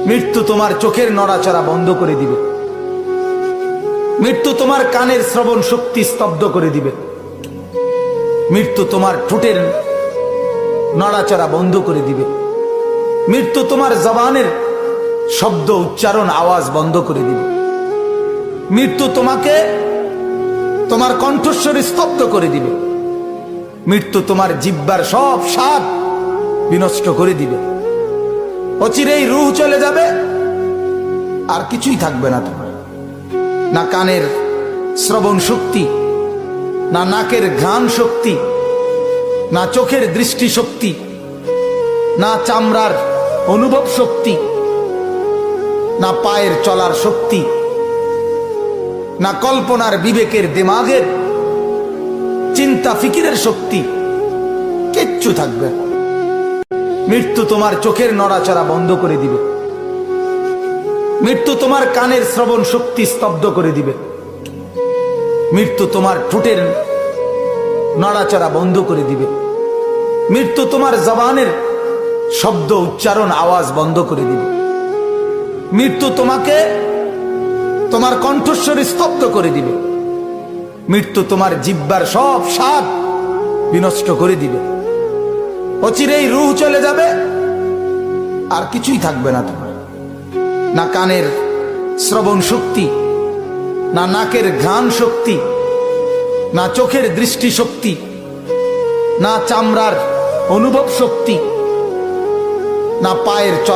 মৃত্যু তোমার চোখের নড়াচড়া বন্ধ করে দিবে। মৃত্যু তোমার কানের শ্রবণ শক্তি স্তব্ধ করে দিবে। মৃত্যু তোমার ঠোঁটের নড়াচড়া বন্ধ করে দিবে। মৃত্যু তোমার জবানের শব্দ উচ্চারণ আওয়াজ বন্ধ করে দিবে। মৃত্যু তোমাকে তোমার কণ্ঠস্বর স্তব্ধ করে দিবে। মৃত্যু তোমার জিহ্বার সব স্বাদ বিনষ্ট করে দিবে। অচিরেই রূহ চলে যাবে, আর কিছুই থাকবে না তোমার। না কানের শ্রবণ শক্তি, না নাকের ঘ্রাণ শক্তি, না চোখের দৃষ্টি শক্তি, না চামড়ার অনুভব শক্তি, না পায়ের চলার শক্তি, না কল্পনার বিবেকের দিমাগের চিন্তা ফিকিরের শক্তি, কিচ্ছু থাকবে না। মৃত্যু তোমার চোখের নড়াচড়া বন্ধ করে দিবে। মৃত্যু তোমার কানের শ্রবণ শক্তি স্তব্ধ করে দিবে। মৃত্যু তোমার ঠোঁটের নড়াচড়া বন্ধ করে দিবে। মৃত্যু তোমার জবানের শব্দ উচ্চারণ আওয়াজ বন্ধ করে দিবে। মৃত্যু তোমাকে তোমার কণ্ঠস্বর স্তব্ধ করে দিবে। মৃত্যু তোমার জিহ্বার সব স্বাদ বিনষ্ট করে দিবে। অচিরেই রূহ চলে যাবে, আর কিছুই থাকবে না তোমার। না কানের শ্রবণ শক্তি, না নাকের ঘ্রাণ শক্তি, না চোখের দৃষ্টি শক্তি, না চামড়ার অনুভব শক্তি, না পায়ের চলা